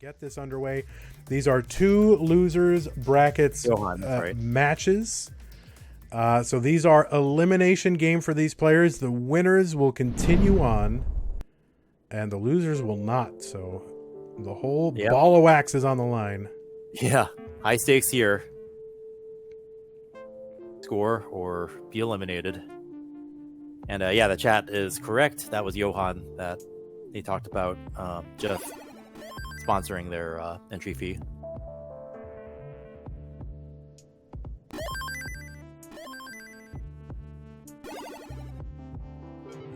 get this underway. These are two losers brackets right. matches. So these are elimination game for these players. The winners will continue on, and the losers will not. So the whole ball of wax is on the line. Yeah, high stakes here. Score or be eliminated. And yeah, the chat is correct. That was Johan that they talked about Jeff sponsoring their entry fee.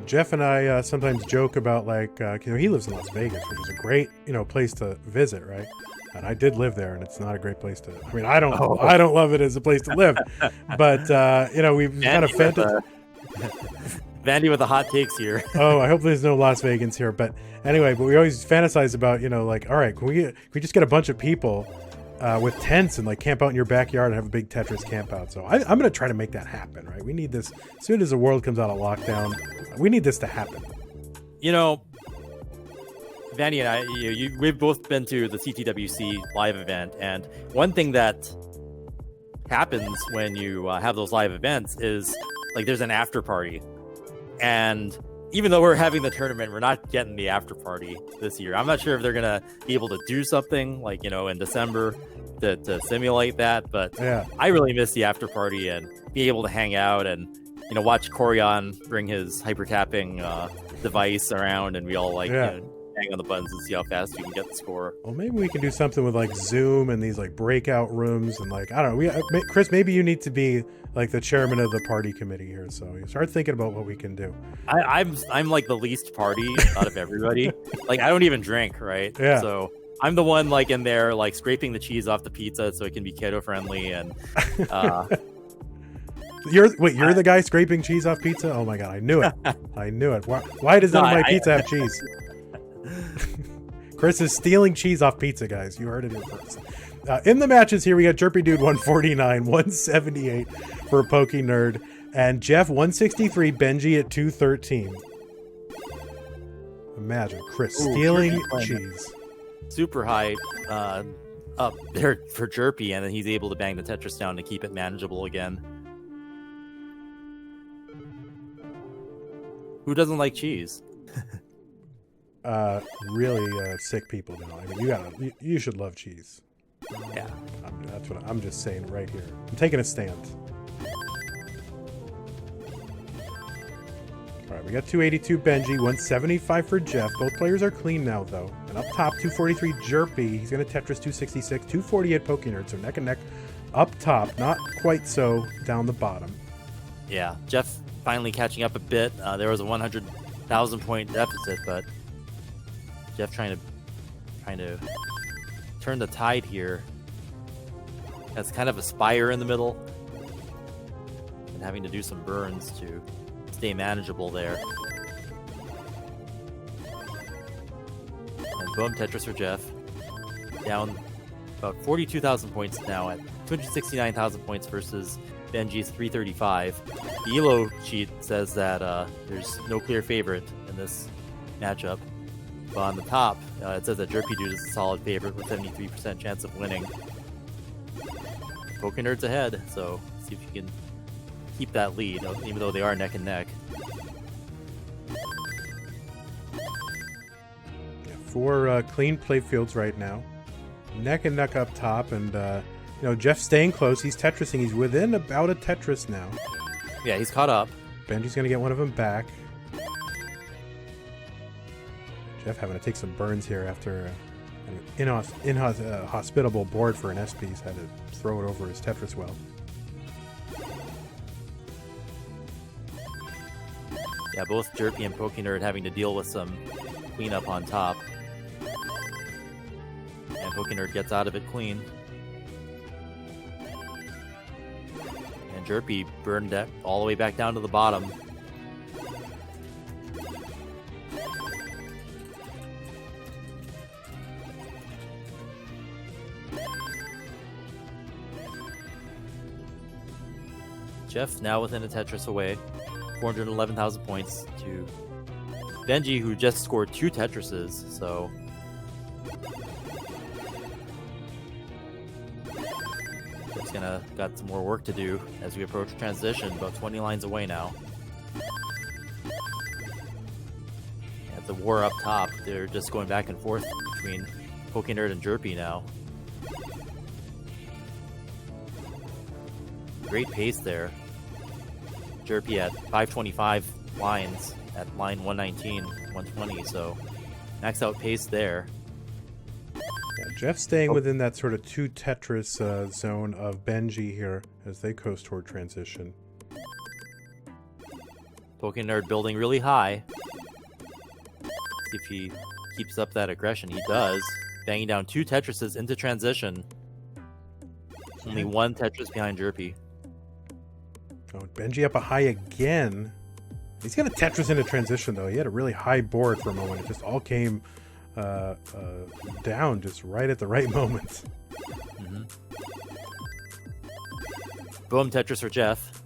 Jeff and I sometimes joke about, like, he lives in Las Vegas, which is a great, place to visit, right? And I did live there, and it's not a great place to. I mean, I don't love it as a place to live, but we've kind of Vandy with the hot takes here. Oh, I hope there's no Las Vegans here, but anyway, but we always fantasize about, all right, can we just get a bunch of people with tents and like camp out in your backyard and have a big Tetris camp out. So I'm going to try to make that happen, right? We need this as soon as the world comes out of lockdown. We need this to happen. Vandy and I, we've both been to the CTWC live event, and one thing that happens when you have those live events is like there's an after party, and even though we're having the tournament, we're not getting the after party this year. I'm not sure if they're gonna be able to do something like in December to simulate that, but yeah. I really miss the after party and be able to hang out and watch Corian bring his hyper tapping device around, and we all hang on the buttons and see how fast we can get the score. Well, maybe we can do something with like Zoom and these like breakout rooms and like I don't know. Chris, maybe you need to be like the chairman of the party committee here, so you start thinking about what we can do. I'm like the least party out of everybody. Like I don't even drink, right? Yeah. So I'm the one like in there like scraping the cheese off the pizza so it can be keto friendly and. You're the guy scraping cheese off pizza? Oh my god, I knew it. I knew it. Why does none of my pizza have cheese? Chris is stealing cheese off pizza, guys. You heard it here first. In the matches here, we got Jerpidude 149, 178 for Pokenerd, and Jeff 163, Benji at 213. Imagine Chris stealing cheese. Super high up there for Jerpy, and then he's able to bang the Tetris down to keep it manageable again. Who doesn't like cheese? Really sick people do. I mean, you should love cheese. Yeah, that's what I'm just saying right here. I'm taking a stand. All right, we got 282 Benji, 175 for Jeff. Both players are clean now, though. And up top, 243 Jerpy. He's going to Tetris 266, 248 Pokenerd. So neck and neck up top, not quite so down the bottom. Yeah, Jeff finally catching up a bit. There was a 100,000 point deficit, but Jeff trying to turn the tide here. That's kind of a spire in the middle, and having to do some burns to stay manageable there. And boom, Tetris for Jeff. Down about 42,000 points now at 269,000 points versus Benji's 335. The ELO sheet says that there's no clear favorite in this matchup. But on the top, it says that Jerpidude is a solid favorite with 73% chance of winning. Pokenerd's ahead, so see if you can keep that lead, even though they are neck and neck. Yeah, 4 clean play fields right now. Neck and neck up top, and Jeff's staying close. He's Tetrising. He's within about a Tetris now. Yeah, he's caught up. Benji's going to get one of them back. Jeff having to take some burns here after an inhospitable board for an SP. He's had to throw it over his Tetris well. Yeah, both Jerpy and Pokenerd having to deal with some cleanup on top. And Pokenerd gets out of it clean. And Jerpy burned that all the way back down to the bottom. Jeff now within a Tetris away, 411,000 points to Benji, who just scored 2 Tetrises, so It's got some more work to do as we approach transition, about 20 lines away now. At the war up top, they're just going back and forth between Pokenerd and Jerpy now. Great pace there. Jerpy at 525 lines at line 119, 120, so max out pace there. Yeah, Jeff's staying within that sort of 2 Tetris zone of Benji here as they coast toward transition. Pokenerd building really high. See if he keeps up that aggression. He does. Banging down 2 Tetrises into transition. Only 1 Tetris behind Jerpy. Oh, Benji up a high again. He's going to Tetris into transition, though. He had a really high board for a moment. It just all came down just right at the right moment. Boom, Tetris for Jeff.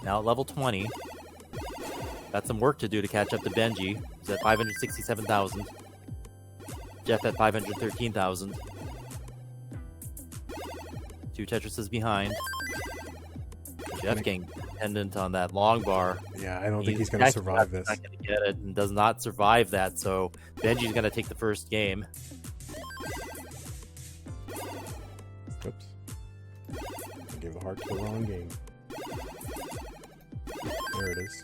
Now at level 20. Got some work to do to catch up to Benji. He's at 567,000. Jeff at 513,000. 2 Tetrises behind. Jeff getting dependent on that long bar. Yeah, I don't think he's going to survive this. Not going to get it and does not survive that, so Benji's going to take the first game. Oops. I gave the heart to the wrong game. There it is.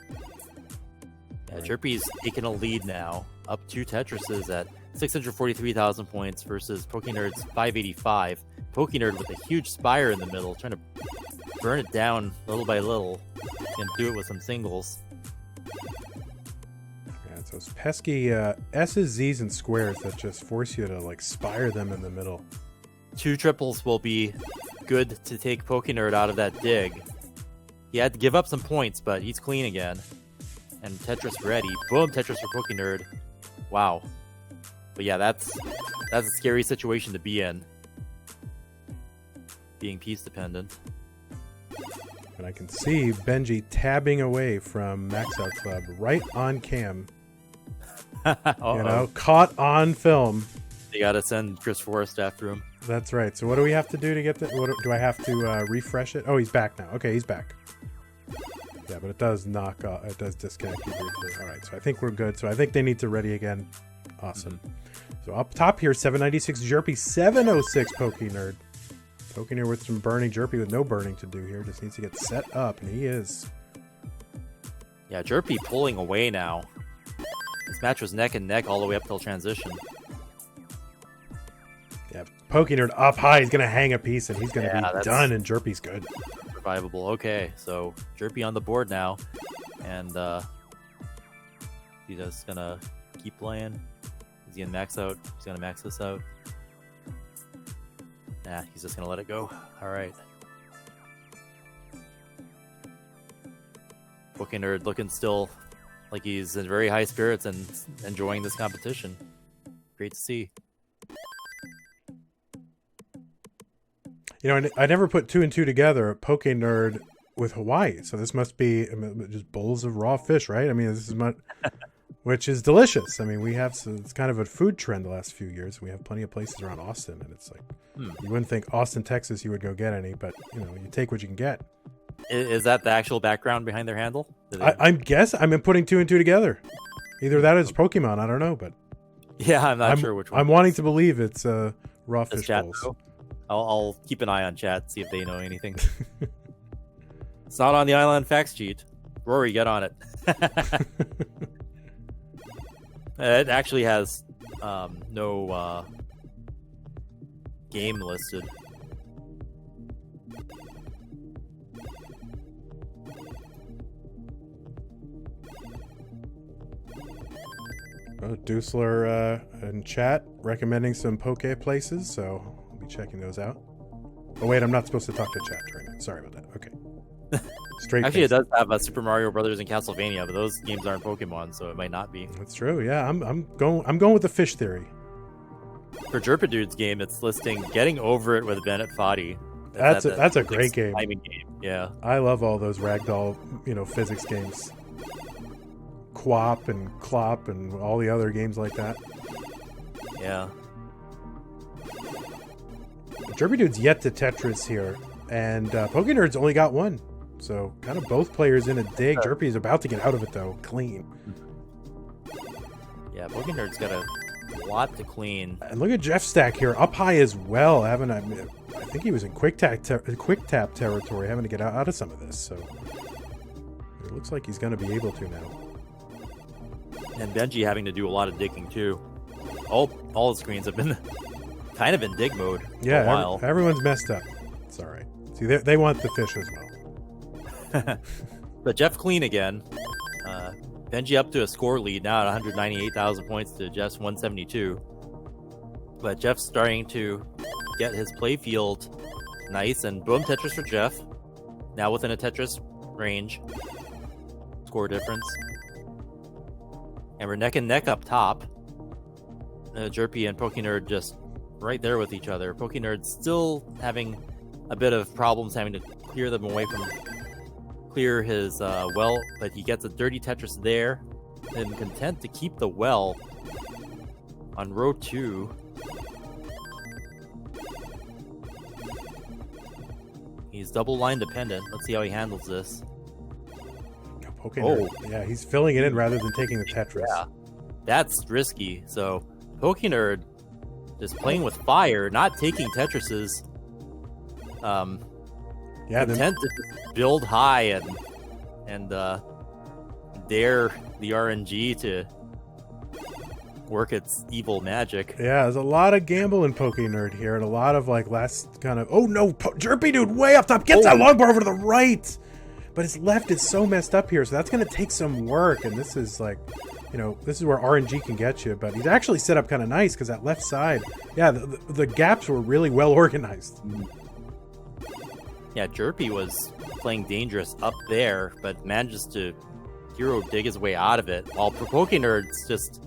Yeah, Jerpy's taking a lead now. Up 2 Tetrises at 643,000 points versus Pokenerd's 585. Pokenerd with a huge spire in the middle, trying to burn it down little by little and do it with some singles. Yeah, it's those pesky S's, Z's, and squares that just force you to like spire them in the middle. 2 triples will be good to take Pokenerd out of that dig. He had to give up some points, but he's clean again. And Tetris ready. Boom, Tetris for Pokenerd. Wow. But yeah, that's a scary situation to be in. Being piece dependent. And I can see Benji tabbing away from Max Out Club right on cam. You know, caught on film. You gotta send Chris Foryst after him. That's right. So what do we have to do to get the... do I have to refresh it? Oh, he's back now. Okay, he's back. Yeah, but it does knock off... It does disconnect you briefly. All right, so I think we're good. So I think they need to ready again. Awesome. So up top here, 796 Jerpy, 706 Pokenerd. Pokenerd with some burning, Jerpy with no burning to do here. Just needs to get set up, and he is. Yeah, Jerpy pulling away now. This match was neck and neck all the way up till transition. Yeah, Pokenerd up high. He's going to hang a piece, and he's going to be done, and Jerpy's good. Survivable. Okay, so Jerpy on the board now. And he's just going to keep playing. Is he going to max out? He's going to max this out. Nah, he's just going to let it go. All right. Pokenerd looking still like he's in very high spirits and enjoying this competition. Great to see. You know, I never put 2 and 2 together. Pokenerd with Hawaii. So this must be just bowls of raw fish, right? I mean, this is much... Which is delicious. I mean, we have it's kind of a food trend the last few years. We have plenty of places around Austin, and it's like you wouldn't think Austin, Texas, you would go get any, but you know, you take what you can get. Is that the actual background behind their handle? I'm putting 2 and 2 together. Either that or it's Pokemon. I don't know, but yeah, I'm not sure which one. I'm wanting to believe it's raw fish chat, bowls. though? I'll keep an eye on chat, see if they know anything. It's not on the Island Facts sheet. Rory, get on it. It actually has no game listed. Deucler in chat recommending some poke places, so I'll be checking those out. Oh wait, I'm not supposed to talk to chat right now. Sorry about that. Okay. Straight Actually, it does have Super Mario Brothers and Castlevania, but those games aren't Pokemon, so it might not be. That's true. Yeah, I'm going with the fish theory. For Jerpidude's game, it's listing Getting Over It with Bennett Foddy. That's a great game. Game. Yeah, I love all those ragdoll, physics games. Quap and Clop and all the other games like that. Yeah. Jerpidude's yet to Tetris here, and Pokenerd's only got one. So kind of both players in a dig. Jerpy is about to get out of it though, clean. Yeah, Pokenerd's got a lot to clean. And look at Jeff's stack here, up high as well. I think he was in quick tap territory, having to get out of some of this. So it looks like he's going to be able to now. And Benji having to do a lot of digging too. All the screens have been kind of in dig mode for a while. Everyone's messed up. It's all right. See, they want the fish as well. But Jeff clean again. Benji up to a score lead now at 198,000 points to Jeff's 172. But Jeff's starting to get his play field nice, and boom, Tetris for Jeff. Now within a Tetris range. Score difference. And we're neck and neck up top. Jerpy and Pokenerd just right there with each other. Pokenerd still having a bit of problems having to clear them away from his well, but he gets a dirty Tetris there and content to keep the well on row 2. He's double line dependent. Let's see how he handles this. Pokenerd, yeah, he's filling it in rather than taking the Tetris. Yeah, that's risky. So Pokenerd just playing with fire, not taking Tetrises. Yeah, content to just build high and dare the RNG to work its evil magic. Yeah, there's a lot of gamble in Pokenerd here, and a lot of like last kind of Jerpidude way up top gets that long bar over to the right, but his left is so messed up here, so that's going to take some work. And this is like, this is where RNG can get you. But he's actually set up kind of nice because that left side, yeah, the gaps were really well organized. Yeah, Jerpy was playing dangerous up there, but manages to hero dig his way out of it, while Pokenerd's just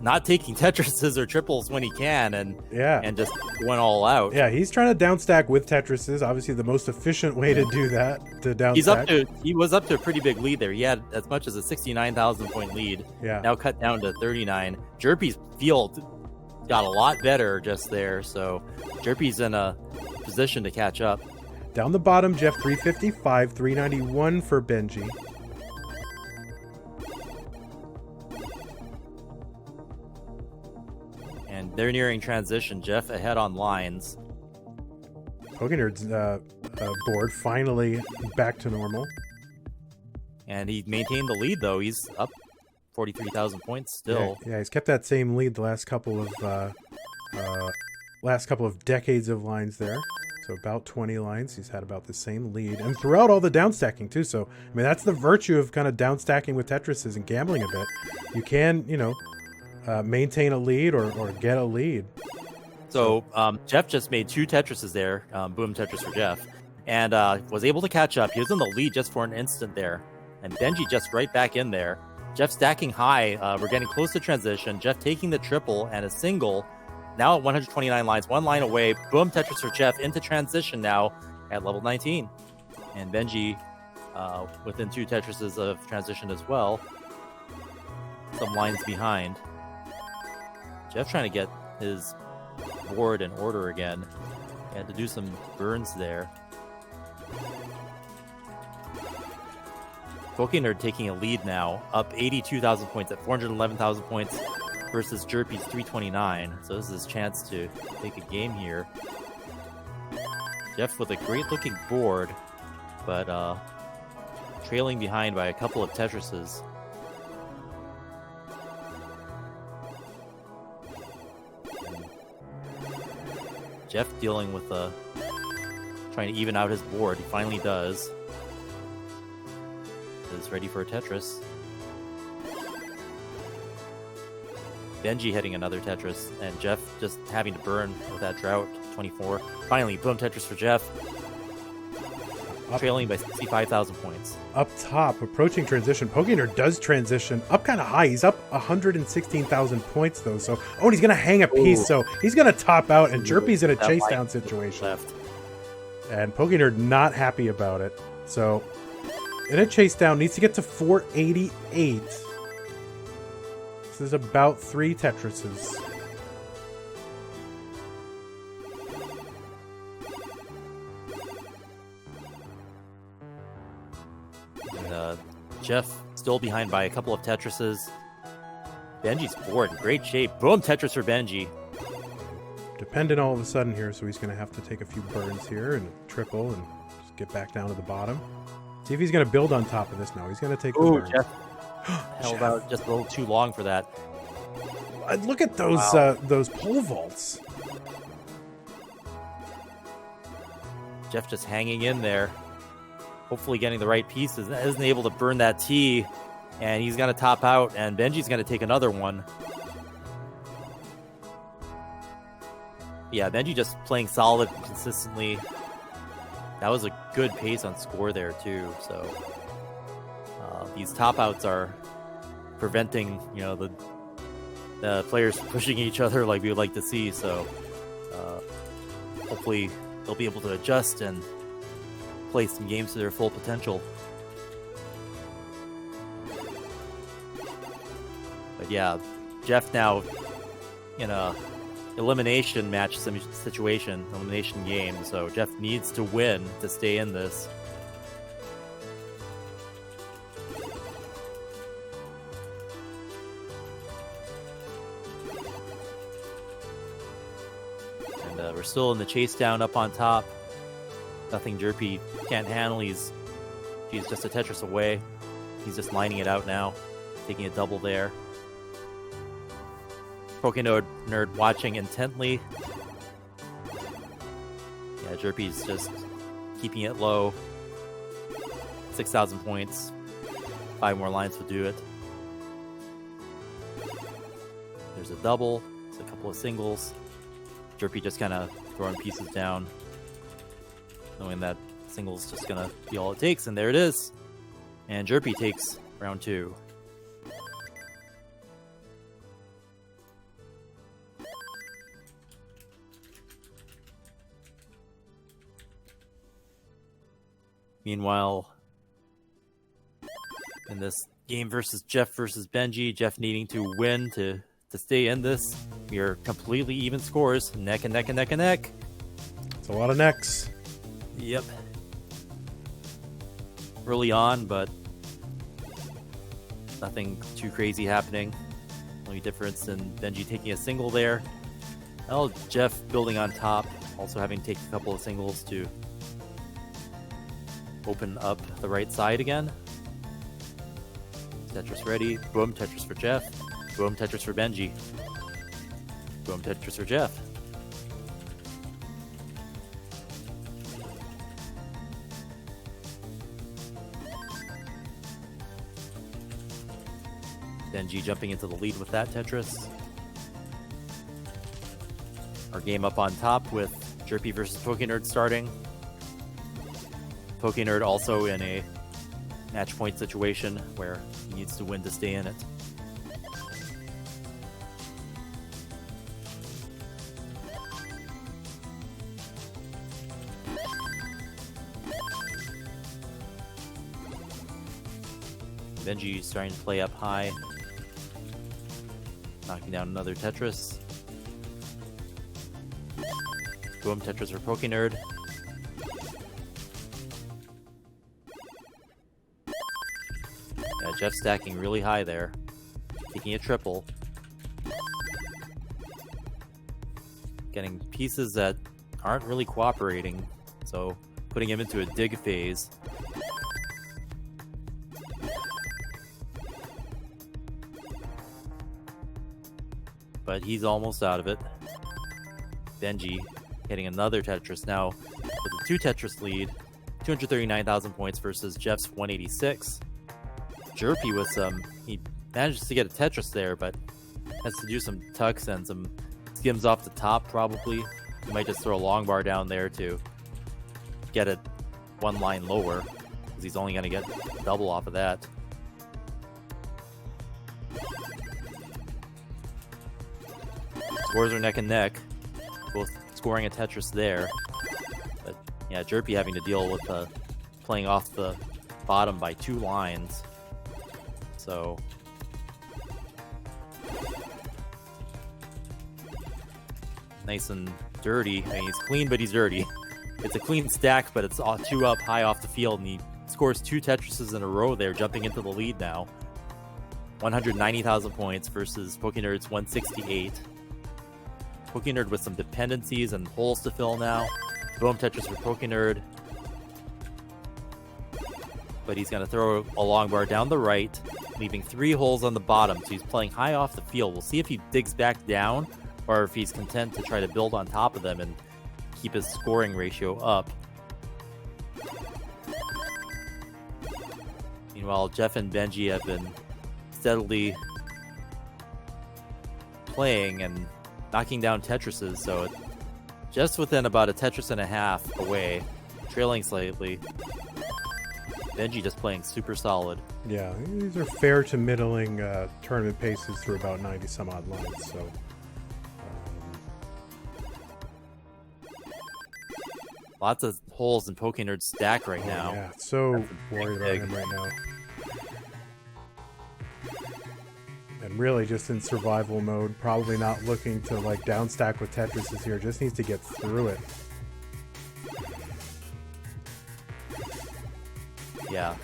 not taking Tetrises or triples when he can, and just went all out. Yeah, he's trying to downstack with Tetrises. Obviously, the most efficient way to do that, to downstack. He was up to a pretty big lead there. He had as much as a 69,000 point lead. Yeah. Now cut down to 39. Jerpy's field got a lot better just there, so Jerpy's in a position to catch up. Down the bottom, Jeff 355, 391 for Benji. And they're nearing transition. Jeff ahead on lines. Pokenerd's board finally back to normal. And he maintained the lead, though. He's up 43,000 points still. Yeah, he's kept that same lead the last couple of decades of lines there. So about 20 lines, he's had about the same lead, and throughout all the downstacking too. So I mean, that's the virtue of kind of downstacking with Tetrises and gambling a bit. You can, maintain a lead or get a lead. So Jeff just made 2 Tetrises there. Boom Tetris for Jeff, and was able to catch up. He was in the lead just for an instant there, and Benji just right back in there. Jeff stacking high. We're getting close to transition. Jeff taking the triple and a single. Now at 129 lines, 1 line away. Boom, Tetris for Jeff into transition now at level 19. And Benji within 2 Tetrises of transition as well. Some lines behind. Jeff trying to get his board in order again. He had to do some burns there. Pokenerd taking a lead now, up 82,000 points at 411,000 points. Versus Jerpy's 329, so this is his chance to take a game here. Jeff with a great looking board, but trailing behind by a couple of Tetrises. Jeff dealing with trying to even out his board. He finally does. Is ready for a Tetris. Benji hitting another Tetris, and Jeff just having to burn with that drought. 24. Finally, boom, Tetris for Jeff. Trailing by 65,000 points. Up top, approaching transition. Pokenerd does transition up kind of high. He's up 116,000 points, though. So, and he's going to hang a piece. So, he's going to top out, and Jerpy's in a chase down situation. Left. And Pokenerd not happy about it. So, in a chase down, needs to get to 488. This is about 3 Tetrises. Jeff still behind by a couple of Tetrises. Benji's board in great shape. Boom, Tetris for Benji. Dependent all of a sudden here, so he's going to have to take a few burns here and triple and just get back down to the bottom. See if he's going to build on top of this now. He's going to take the burns. Jeff held out just a little too long for that. Look at those those pole vaults. Jeff just hanging in there. Hopefully getting the right pieces. Isn't able to burn that T. And he's going to top out. And Benji's going to take another one. Yeah, Benji just playing solid consistently. That was a good pace on score there, too. So these top outs are preventing, you know, the players pushing each other like we would like to see. So hopefully they'll be able to adjust and play some games to their full potential. But yeah, Jeff now in a elimination match situation, elimination game. So Jeff needs to win to stay in this. And we're still in the chase down up on top. Nothing Jerpy can't handle. He's just a Tetris away. He's just lining it out now, taking a double there. Pokenerd watching intently. Yeah, Jerpy's just keeping it low. 6,000 points. 5 more lines will do it. There's a double. There's a couple of singles. Jerpy just kind of throwing pieces down, knowing that single's just going to be all it takes. And there it is. And Jerpy takes round 2. Meanwhile, in this game versus Benji, Jeff needing to win to stay in this. We are completely even scores. Neck and neck and neck and neck. It's a lot of necks. Yep. Early on, but nothing too crazy happening. Only difference in Benji taking a single there. Well, Jeff building on top, also having to take a couple of singles to open up the right side again. Tetris ready. Boom, Tetris for Jeff. Boom, Tetris for Benji. Boom, Tetris for Jeff. Benji jumping into the lead with that Tetris. Our game up on top with Jerpy versus Pokenerd starting. Pokenerd also in a match point situation where he needs to win to stay in it. Benji starting to play up high, knocking down another Tetris. Boom, Tetris for Pokenerd. Yeah, Jeff stacking really high there, taking a triple. Getting pieces that aren't really cooperating, so putting him into a dig phase. But he's almost out of it. Benji getting another Tetris now with a 2 Tetris lead. 239,000 points versus Jeff's 186. Jerpy with he manages to get a Tetris there, but has to do some tucks and some skims off the top probably. He might just throw a long bar down there to get it one line lower, because he's only going to get double off of that. Scores are neck and neck, both scoring a Tetris there. But yeah, Jerpy having to deal with playing off the bottom by 2 lines. So nice and dirty. I mean, he's clean, but he's dirty. It's a clean stack, but it's 2 up high off the field, and he scores 2 Tetrises in a row there, jumping into the lead now. 190,000 points versus Pokenerd's 168. Pokenerd with some dependencies and holes to fill now. Boom Tetris for Pokenerd. But he's going to throw a long bar down the right, leaving 3 holes on the bottom. So he's playing high off the field. We'll see if he digs back down or if he's content to try to build on top of them and keep his scoring ratio up. Meanwhile, Jeff and Benji have been steadily playing and knocking down Tetrises, so just within about a Tetris and a half away, trailing slightly. Benji just playing super solid. Yeah, these are fair to middling tournament paces through about 90 some odd lines. So, lots of holes in Pokenerd's stack right now. Yeah, so worried about him right now. And really just in survival mode, probably not looking to like downstack with Tetrises here. Just needs to get through it. Yeah,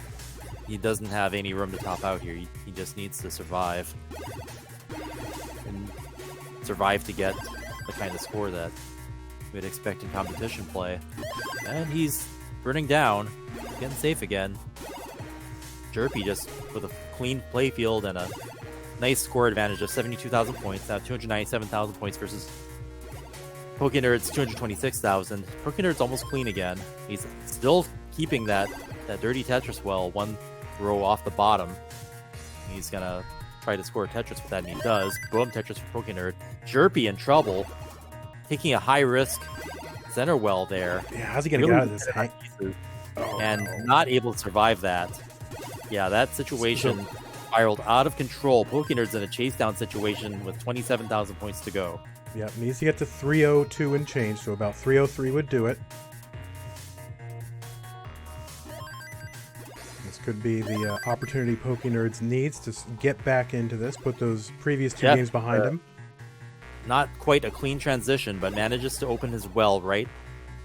he doesn't have any room to top out here. He just needs to survive. And survive to get the kind of score that we'd expect in competition play. And he's burning down, getting safe again. Jerpy just with a clean playfield and a nice score advantage of 72,000 points. Now 297,000 points versus Pokenerd's 226,000. Pokenerd's almost clean again. He's still keeping that dirty Tetris well, 1 row off the bottom. He's gonna try to score a Tetris with that, and he does. Boom Tetris for Pokenerd. Jerpy in trouble, taking a high risk center well there. Yeah, how's he gonna get out of this? And not able to survive that. Yeah, that situation spiraled out of control. Pokenerd's in a chase down situation with 27,000 points to go. Yeah, needs to get to 302 and change, so about 303 would do it. This could be the opportunity Pokenerds needs to get back into this, put those previous 2 games behind him. Not quite a clean transition, but manages to open his well right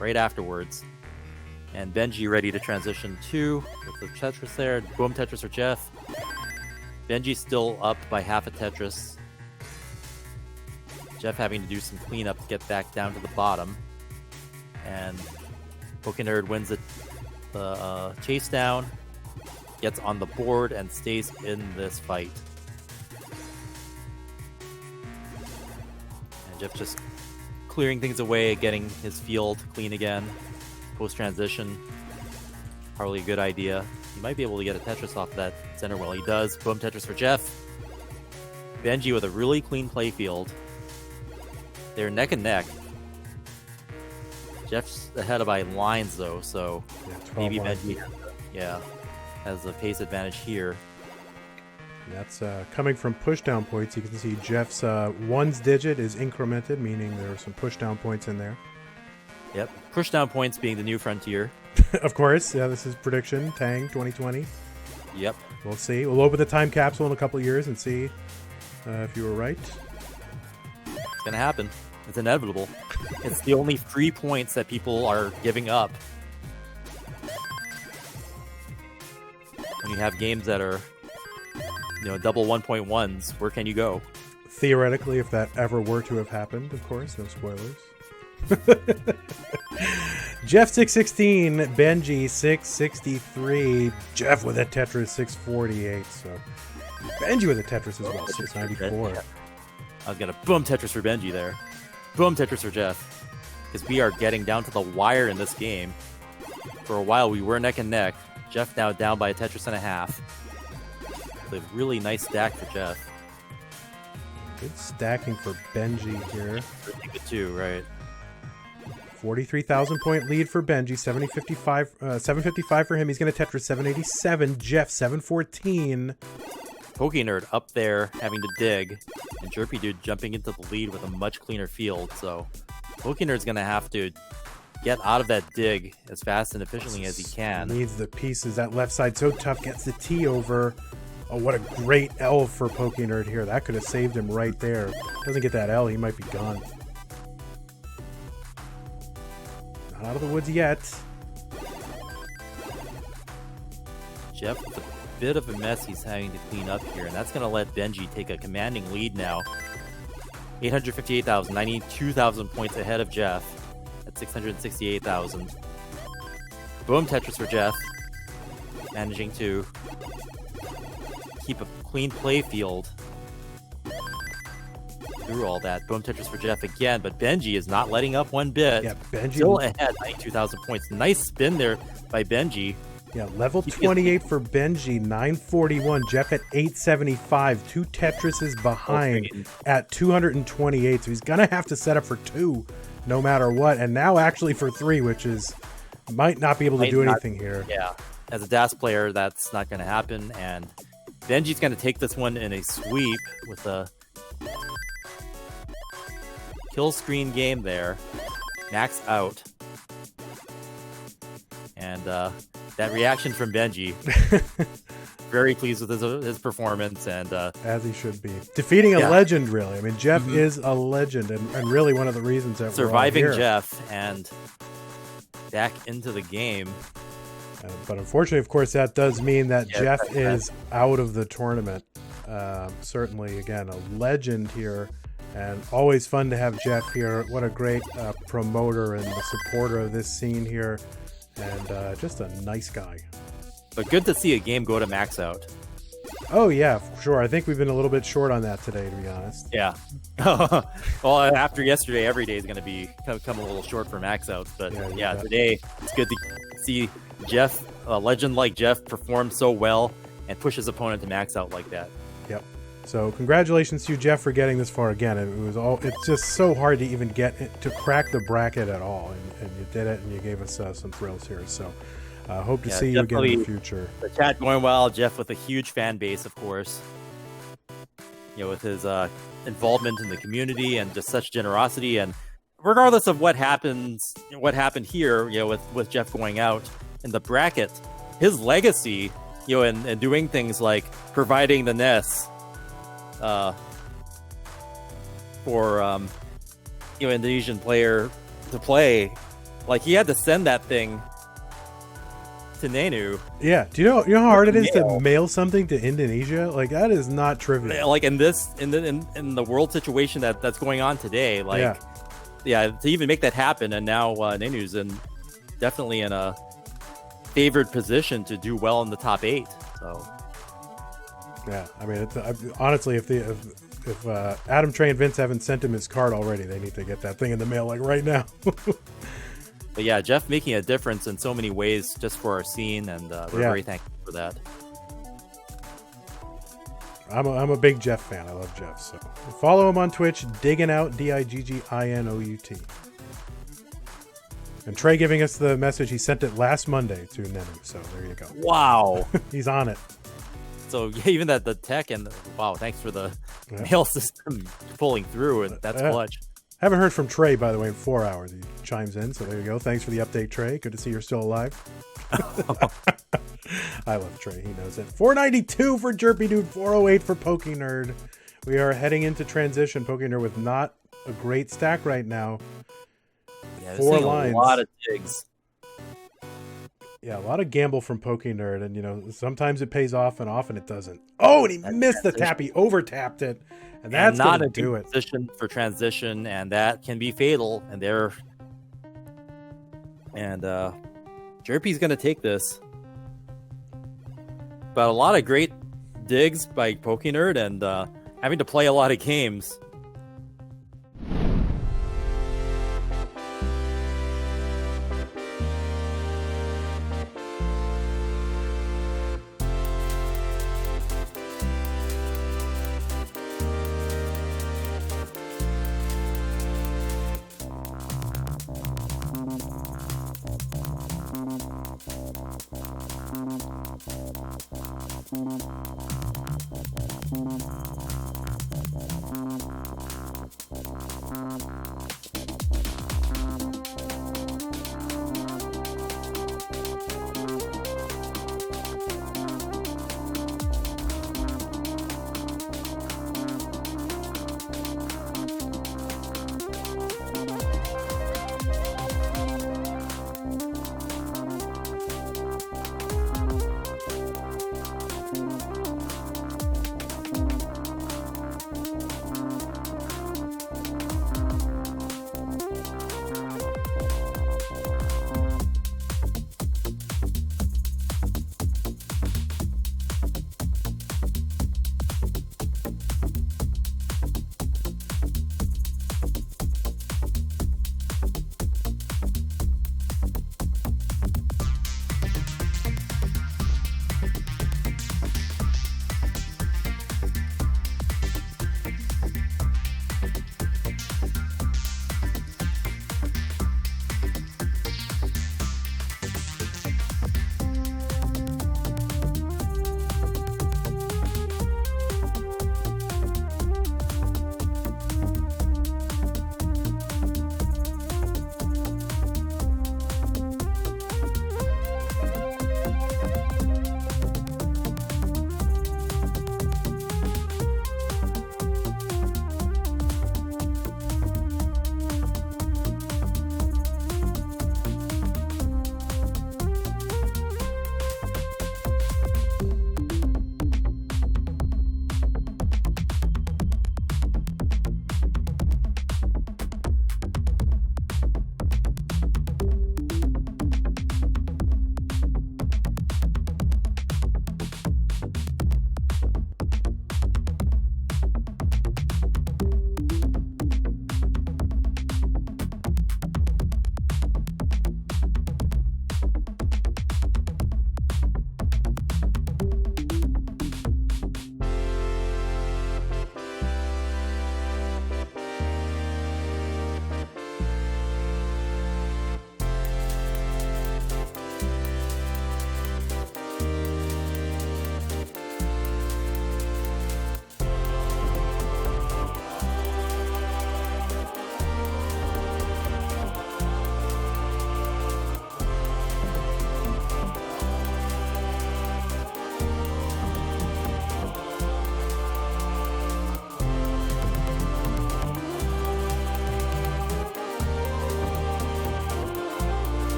afterwards. And Benji ready to transition too with the Tetris there. Boom Tetris for Jeff. Benji still up by half a Tetris. Jeff having to do some cleanup to get back down to the bottom. And Pokenerd wins the chase down, gets on the board, and stays in this fight. And Jeff just clearing things away, getting his field clean again. Post-transition, probably a good idea. He might be able to get a Tetris off that center well. He does. Boom Tetris for Jeff. Benji with a really clean playfield. They're neck and neck. Jeff's ahead by lines though, so maybe Benji has a pace advantage here. That's coming from pushdown points. You can see Jeff's ones digit is incremented, meaning there are some pushdown points in there. Yep, pushdown points being the new frontier. Of course, yeah, this is prediction, Tang 2020. Yep. We'll see. We'll open the time capsule in a couple of years and see if you were right. It's going to happen. It's inevitable. It's the only free points that people are giving up. When you have games that are, double 1.1s, where can you go? Theoretically, if that ever were to have happened, of course, no spoilers. Jeff 616, Benji 663, Jeff with a Tetris 648. So Benji with a Tetris as well, 694. I was gonna boom Tetris for Benji there, boom Tetris for Jeff, because we are getting down to the wire in this game. For a while we were neck and neck. Jeff now down by a Tetris and a half. A really nice stack for Jeff. Good stacking for Benji here. Good too, right? 43,000 point lead for Benji, 755 for him. He's going to Tetris 787. Jeff 714. Pokenerd up there having to dig, and Jerpidude jumping into the lead with a much cleaner field. So Pokenerd's going to have to get out of that dig as fast and efficiently as he can. Needs the pieces. That left side so tough. Gets the T over. Oh, what a great L for Pokenerd here. That could have saved him right there. Doesn't get that L, he might be gone. Not out of the woods yet. Jeff with a bit of a mess he's having to clean up here, and that's going to let Benji take a commanding lead now. 858,000, 92,000 points ahead of Jeff at 668,000. Boom Tetris for Jeff, managing to keep a clean play field through all that. Boom Tetris for Jeff again, but Benji is not letting up one bit. Yeah, Benji still ahead, 92,000 points. Nice spin there by Benji. Yeah, level 28 for Benji, 941. Jeff at 875. 2 Tetrises behind at 228. So he's going to have to set up for 2 no matter what. And now actually for 3, which is might not be able to do anything here. Yeah, as a DAS player, that's not going to happen. And Benji's going to take this one in a sweep with a kill screen game there. Max out. And that reaction from Benji, very pleased with his performance, and as he should be, defeating a legend. Really, I mean, Jeff is a legend, and really one of the reasons that surviving we're all here. Jeff and back into the game. But unfortunately, of course, that does mean that Jeff is out of the tournament. Certainly, again, a legend here, and always fun to have Jeff here. What a great promoter and the supporter of this scene here. And just a nice guy. But good to see a game go to max out. Oh, yeah, for sure. I think we've been a little bit short on that today, to be honest. Yeah. Well, after yesterday, every day is going to be come a little short for max outs. But yeah, today it's good to see Jeff, a legend like Jeff, perform so well and push his opponent to max out like that. Yep. So congratulations to you, Jeff, for getting this far again. It's just so hard to even get to crack the bracket at all, and you did it, and you gave us some thrills here. So hope to see you again in the future. The chat going well. Jeff with a huge fan base, of course. You know, with his involvement in the community and just such generosity, and regardless of what happened here, you know, with Jeff going out in the bracket, his legacy, you know, and doing things like providing the NES. For you know, Indonesian player to play, like he had to send that thing to Nenu. Yeah, do you know how hard it is to mail something to Indonesia? Like that is not trivial. Like in the world situation that's going on today, like to even make that happen, and now Nenu's definitely in a favored position to do well in the top 8. So. Yeah, I mean, honestly, if Adam, Trey, and Vince haven't sent him his card already, they need to get that thing in the mail like right now. But yeah, Jeff making a difference in so many ways just for our scene, and we're very thankful for that. I'm a big Jeff fan. I love Jeff. So follow him on Twitch, Digging Out, Digginout. And Trey giving us the message, he sent it last Monday to Nenu. So there you go. Wow, he's on it. So yeah, even the tech and wow, thanks for the mail system pulling through, and that's clutch. Haven't heard from Trey, by the way, in 4 hours. He chimes in, so there you go. Thanks for the update, Trey. Good to see you're still alive. I love Trey. He knows it. 492 for Jerpidude, 408 for Pokenerd. We are heading into transition. Pokenerd with not a great stack right now. Yeah, 4 lines. A lot of digs. Yeah, a lot of gamble from Pokenerd, and you know, sometimes it pays off and often it doesn't. Oh, and he missed the tap. He over-tapped it, and that's not going to do it. Position for transition, and that can be fatal. And Jerpy's going to take this. But a lot of great digs by Pokenerd, and having to play a lot of games.